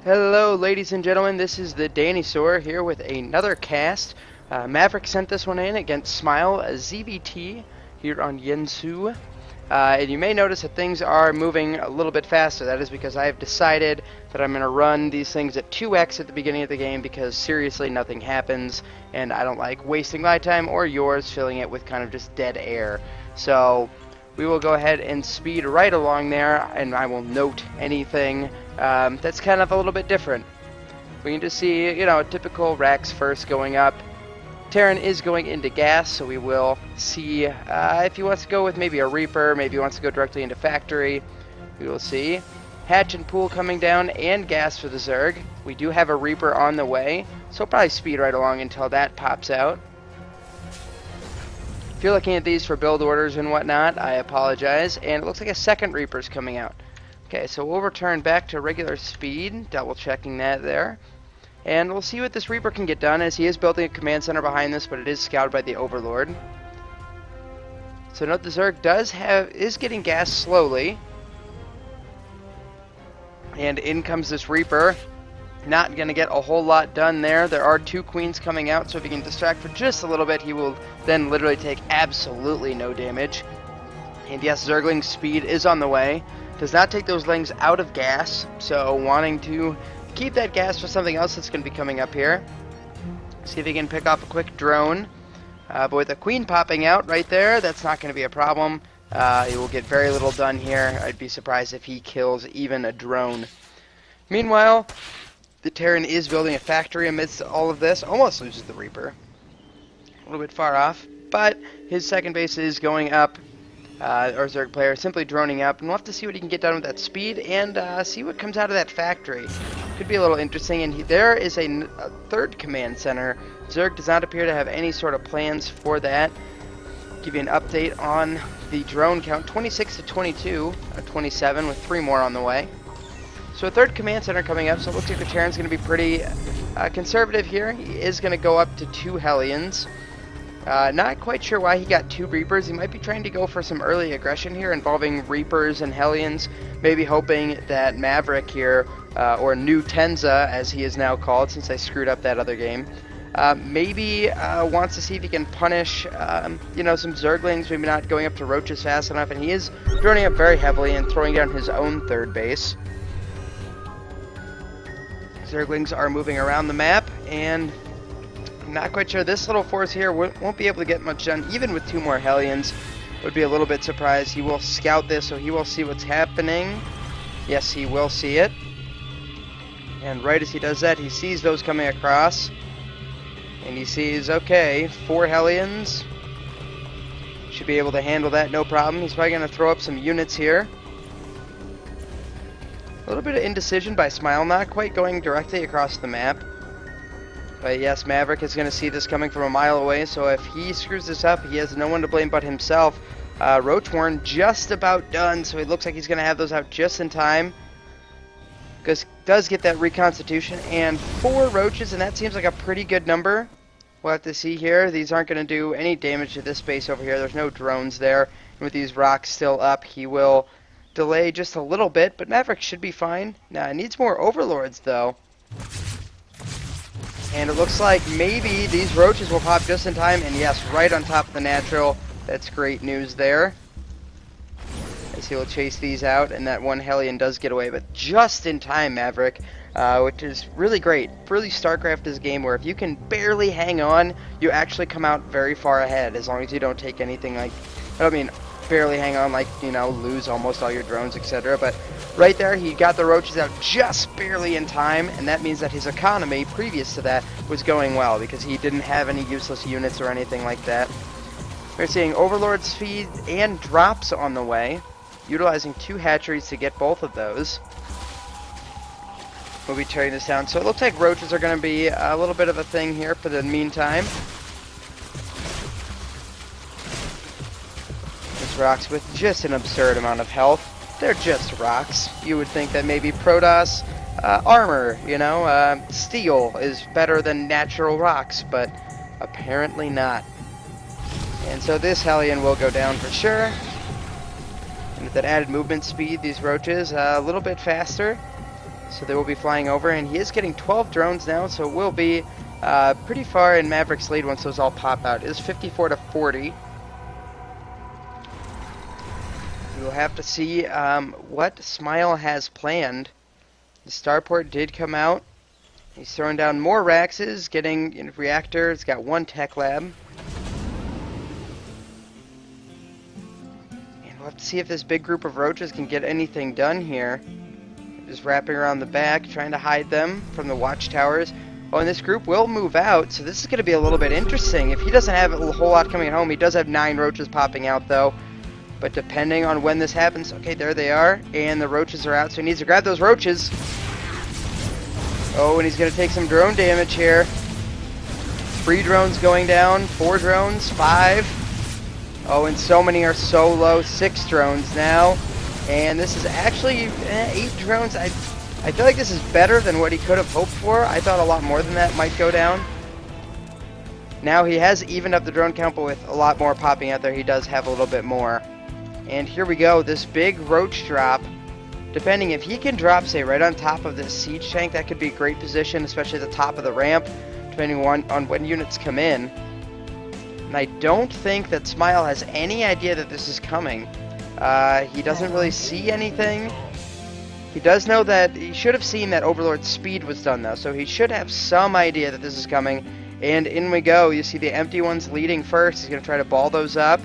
Hello, ladies and gentlemen. This is the Danisaur here with another cast. Maverick sent this one in against Smile ZBT here on Yensu. And you may notice that things are moving a little bit faster. That is because I have decided that I'm going to run these things at 2x at the beginning of the game because seriously nothing happens, and I don't like wasting my time or yours filling it with kind of just dead air. So we will go ahead and speed right along there, and I will note anything that's kind of a little bit different. We can just see, a typical Rax first going up. Terran is going into gas, so we will see if he wants to go with maybe a Reaper, maybe he wants to go directly into Factory. We will see. Hatch and Pool coming down, and gas for the Zerg. We do have a Reaper on the way, so probably speed right along until that pops out. If you're looking at these for build orders and whatnot, I apologize. And it looks like a second Reaper's coming out. Okay, so we'll return back to regular speed, double checking that there. And we'll see what this Reaper can get done, as he is building a command center behind this, but it is scouted by the Overlord. So note the Zerg is getting gas slowly. And in comes this Reaper. Not going to get a whole lot done there. There are two Queens coming out, so if he can distract for just a little bit, he will then literally take absolutely no damage. And yes, Zergling's speed is on the way. Does not take those Lings out of gas, so wanting to keep that gas for something else that's going to be coming up here. See if he can pick off a quick drone. But with a Queen popping out right there, that's not going to be a problem. He will get very little done here. I'd be surprised if he kills even a drone. Meanwhile, the Terran is building a factory amidst all of this. Almost loses the Reaper. A little bit far off. But his second base is going up. Our Zerg player simply droning up. And we'll have to see what he can get done with that speed. And see what comes out of that factory. Could be a little interesting. And there is a third command center. Zerg does not appear to have any sort of plans for that. Give you an update on the drone count. 26 to 22. 27 with 3 more on the way. So a third command center coming up, so it looks like the Terran's going to be pretty conservative here. He is going to go up to 2 Hellions. Not quite sure why he got 2 Reapers. He might be trying to go for some early aggression here involving Reapers and Hellions. Maybe hoping that Maverick here, or New Tenza as he is now called since I screwed up that other game, maybe wants to see if he can punish, some Zerglings, maybe not going up to Roaches fast enough. And he is droning up very heavily and throwing down his own third base. Zerglings are moving around the map, and I'm not quite sure. This little force here won't be able to get much done, even with 2 more Hellions. Would be a little bit surprised. He will scout this, so he will see what's happening. Yes, he will see it. And right as he does that, he sees those coming across. And he sees, okay, 4 Hellions. Should be able to handle that, no problem. He's probably going to throw up some units here. A little bit of indecision by Smile, not quite going directly across the map. But yes, Maverick is going to see this coming from a mile away, so if he screws this up, he has no one to blame but himself. Roachworn just about done, so it looks like he's going to have those out just in time. Because does get that reconstitution, and 4 Roaches, and that seems like a pretty good number. We'll have to see here. These aren't going to do any damage to this base over here. There's no drones there. And with these rocks still up, he will delay just a little bit, but Maverick should be fine. Now, it needs more Overlords, though. And it looks like maybe these Roaches will pop just in time, and yes, right on top of the natural. That's great news there. As he will chase these out, and that one Hellion does get away, but just in time, Maverick, which is really great. Really, StarCraft is a game where if you can barely hang on, you actually come out very far ahead, as long as you don't take anything like, barely hang on, like, lose almost all your drones, etc. But right there, he got the Roaches out just barely in time, and that means that his economy previous to that was going well, because he didn't have any useless units or anything like that. We're seeing Overlord speed and drops on the way, utilizing 2 hatcheries to get both of those. We'll be tearing this down. So it looks like Roaches are going to be a little bit of a thing here for the meantime. Rocks with just an absurd amount of health. They're just rocks. You would think that maybe Protoss armor, steel is better than natural rocks, but apparently not. And so this Hellion will go down for sure. And with that added movement speed, these Roaches a little bit faster. So they will be flying over, and he is getting 12 drones now, so it will be pretty far in Maverick's lead once those all pop out. It is 54 to 40. We will have to see what Smile has planned. The starport did come out. He's throwing down more Raxes, getting reactor. It's got one tech lab. And we'll have to see if this big group of roaches can get anything done here. Just wrapping around the back, trying to hide them from the watchtowers. Oh, and this group will move out, so this is going to be a little bit interesting. If he doesn't have a whole lot coming at home, he does have 9 roaches popping out, though. But depending on when this happens... Okay, there they are, and the roaches are out, so he needs to grab those roaches. Oh, and he's going to take some drone damage here. 3 drones going down, 4 drones, 5. Oh, and so many are so low. 6 drones now. And this is actually 8 drones. I feel like this is better than what he could have hoped for. I thought a lot more than that might go down. Now he has evened up the drone count, but with a lot more popping out there, he does have a little bit more. And here we go, this big roach drop. Depending if he can drop, say, right on top of this siege tank, that could be a great position, especially at the top of the ramp, depending on when units come in. And I don't think that Smile has any idea that this is coming. He doesn't really see anything. He does know that he should have seen that Overlord's speed was done, though, so he should have some idea that this is coming. And in we go. You see the empty ones leading first. He's going to try to ball those up.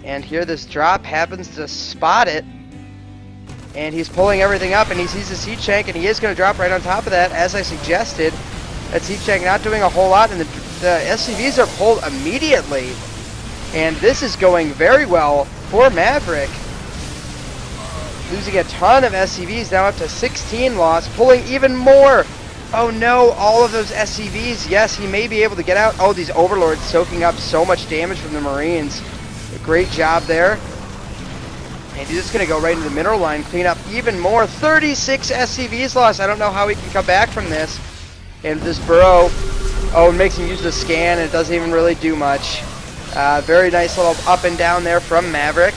And here this drop happens to spot it. And he's pulling everything up, and he sees the siege tank, and he is going to drop right on top of that, as I suggested. That siege tank not doing a whole lot, and the SCVs are pulled immediately. And this is going very well for Maverick. Losing a ton of SCVs, now up to 16 loss, pulling even more. Oh no, all of those SCVs. Yes, he may be able to get out. Oh, these Overlords soaking up so much damage from the Marines. Great job there. And he's just going to go right into the mineral line, clean up even more. 36 SCVs lost. I don't know how he can come back from this. And this burrow, it makes him use the scan, and it doesn't even really do much. Very nice little up and down there from Maverick.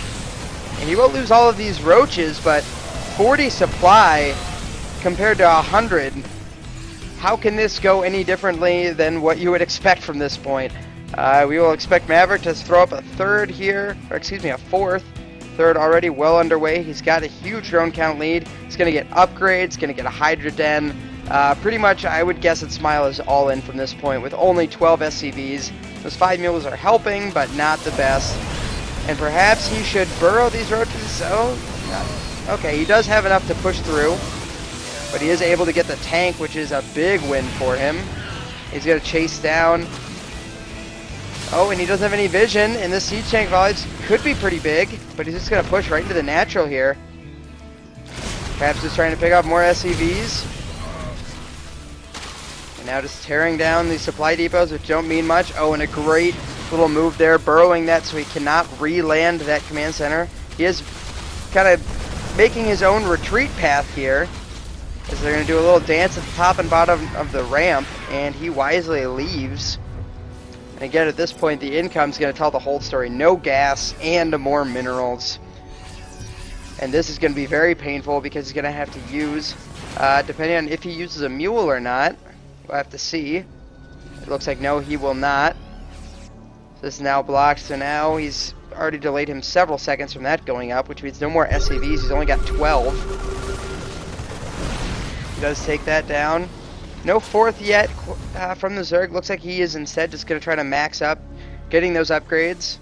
And he will lose all of these roaches, but 40 supply compared to 100. How can this go any differently than what you would expect from this point? We will expect Maverick to throw up a third here, or excuse me, a fourth. Third already well underway. He's got a huge drone count lead. He's going to get upgrades, going to get a Hydra Den. Pretty much, I would guess that Smile is all in from this point with only 12 SCVs. Those 5 mules are helping, but not the best. And perhaps he should burrow these roaches. Okay, he does have enough to push through. But he is able to get the tank, which is a big win for him. He's going to chase down. Oh, and he doesn't have any vision. And this siege tank volleys could be pretty big. But he's just going to push right into the natural here. Perhaps just trying to pick up more SCVs. And now just tearing down these supply depots, which don't mean much. Oh, and a great little move there, burrowing that so he cannot re-land that command center. He is kind of making his own retreat path here, as they're going to do a little dance at the top and bottom of the ramp, and he wisely leaves. And again, at this point, the income's going to tell the whole story. No gas and more minerals. And this is going to be very painful because he's going to have to use, depending on if he uses a mule or not, we'll have to see. It looks like no, he will not. This is now blocked, so now he's already delayed him several seconds from that going up, which means no more SCVs. He's only got 12. He does take that down. No fourth yet from the Zerg. Looks like he is instead just going to try to max up, getting those upgrades.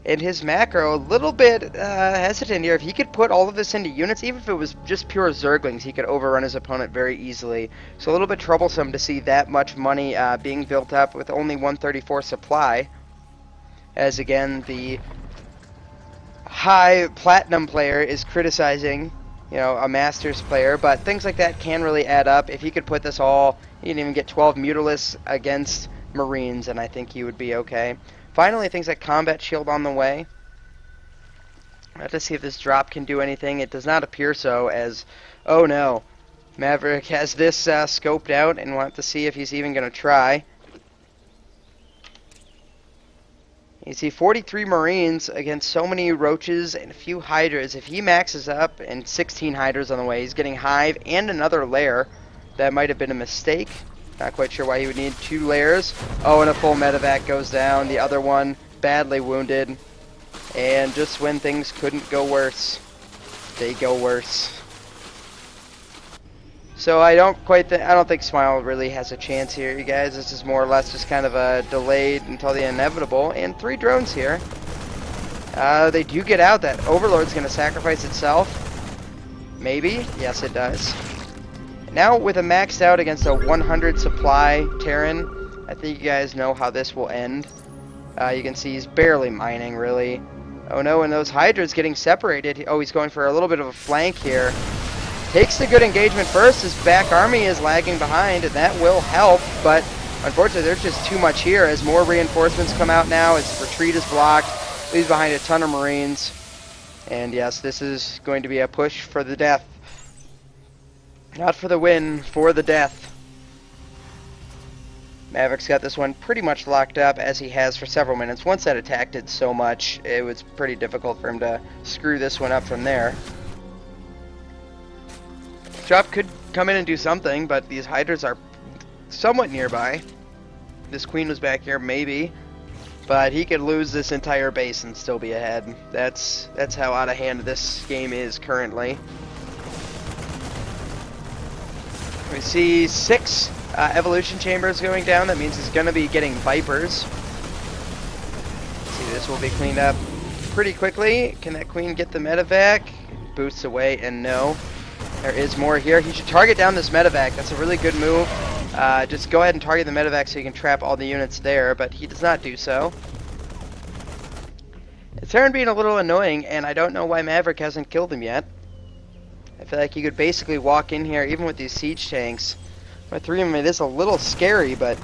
And his macro, a little bit hesitant here. If he could put all of this into units, even if it was just pure Zerglings, he could overrun his opponent very easily. So a little bit troublesome to see that much money being built up with only 134 supply. As again, the high platinum player is criticizing, a Masters player, but things like that can really add up. If he could put this all, he can even get 12 Mutalisks against Marines, and I think he would be okay. Finally, things like Combat Shield on the way. I have to see if this drop can do anything. It does not appear so, as, oh no, Maverick has this scoped out, and we'll have to see if he's even going to try. You see 43 Marines against so many Roaches and a few Hydras. If he maxes up and 16 Hydras on the way, he's getting Hive and another lair. That might have been a mistake. Not quite sure why he would need 2 layers. Oh, and a full medevac goes down. The other one badly wounded. And just when things couldn't go worse, they go worse. So I don't think Smile really has a chance here, you guys. This is more or less just kind of a delayed until the inevitable. And 3 drones here. They do get out. That Overlord's going to sacrifice itself. Maybe. Yes, it does. Now with a maxed out against a 100 supply Terran, I think you guys know how this will end. You can see he's barely mining, really. Oh no, and those Hydras getting separated. Oh, he's going for a little bit of a flank here. Takes the good engagement first. His back army is lagging behind, and that will help, but unfortunately there's just too much here as more reinforcements come out now. His retreat is blocked. Leaves behind a ton of Marines. And yes, this is going to be a push for the death. Not for the win, for the death. Maverick's got this one pretty much locked up, as he has for several minutes. Once that attack did so much, it was pretty difficult for him to screw this one up from there. Chop could come in and do something, but these Hydras are somewhat nearby. This Queen was back here, maybe. But he could lose this entire base and still be ahead. That's how out of hand this game is currently. We see 6 evolution chambers going down. That means he's going to be getting Vipers. See, this will be cleaned up pretty quickly. Can that Queen get the medevac? Boosts away, and no. There is more here. He should target down this medevac. That's a really good move. Just go ahead and target the medevac so you can trap all the units there, but he does not do so. It's Terran being a little annoying, and I don't know why Maverick hasn't killed him yet. I feel like you could basically walk in here, even with these siege tanks. With 3 of them, it is a little scary, but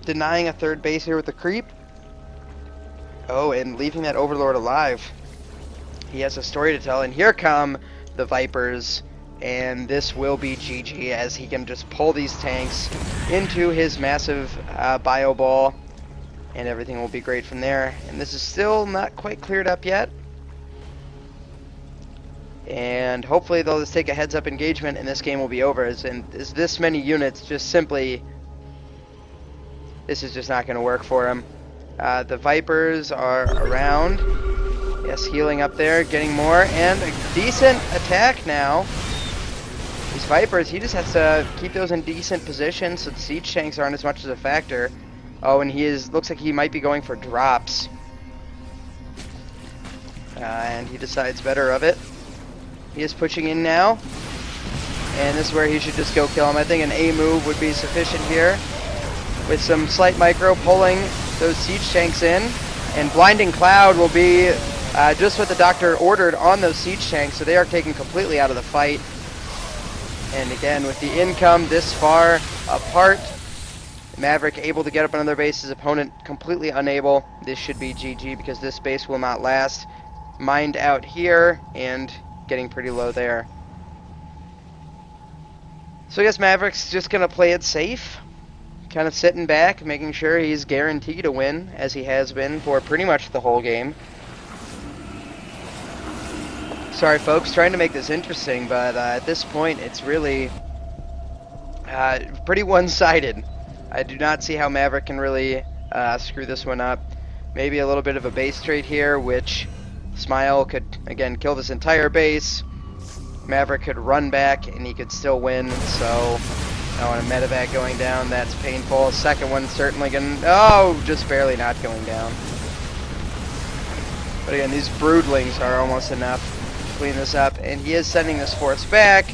denying a 3rd base here with the creep. Oh, and leaving that Overlord alive. He has a story to tell, and here come the Vipers, and this will be GG as he can just pull these tanks into his massive bio ball, and everything will be great from there. And this is still not quite cleared up yet. And hopefully they'll just take a heads-up engagement and this game will be over. As this many units just simply... This is just not going to work for him. The Vipers are around. Yes, healing up there, getting more. And a decent attack now. These Vipers, he just has to keep those in decent position so the siege tanks aren't as much as a factor. Oh, and looks like he might be going for drops. And he decides better of it. He is pushing in now, and this is where he should just go kill him. I think an A move would be sufficient here, with some slight micro pulling those siege tanks in, and Blinding Cloud will be just what the Doctor ordered on those siege tanks, so they are taken completely out of the fight. And again, with the income this far apart, Maverick able to get up another base, his opponent completely unable. This should be GG because this base will not last. Mined out here, and getting pretty low there. So I guess Maverick's just going to play it safe. Kind of sitting back, making sure he's guaranteed to win, as he has been for pretty much the whole game. Sorry folks, trying to make this interesting, but at this point it's really pretty one-sided. I do not see how Maverick can really screw this one up. Maybe a little bit of a base trade here, which Smile could, again, kill this entire base. Maverick could run back, and he could still win, so... Oh, and a medevac going down, that's painful. Second one certainly gonna... Oh, just barely not going down. But again, these broodlings are almost enough to clean this up, and he is sending this force back,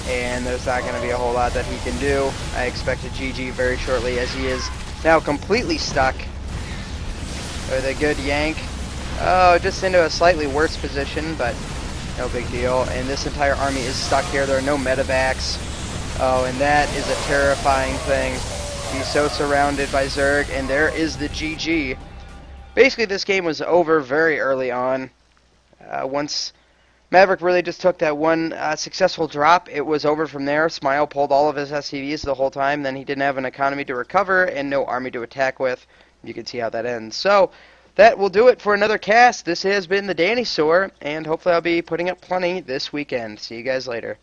and there's not going to be a whole lot that he can do. I expect a GG very shortly, as he is now completely stuck with a good yank. Oh, just into a slightly worse position, but no big deal. And this entire army is stuck here. There are no medevacs. Oh, and that is a terrifying thing. He's so surrounded by Zerg, and there is the GG. Basically, this game was over very early on. Once Maverick really just took that one successful drop, it was over from there. Smile pulled all of his SCVs the whole time. Then he didn't have an economy to recover and no army to attack with. you can see how that ends. So that will do it for another cast. This has been the Danny Soar, and hopefully I'll be putting up plenty this weekend. See you guys later.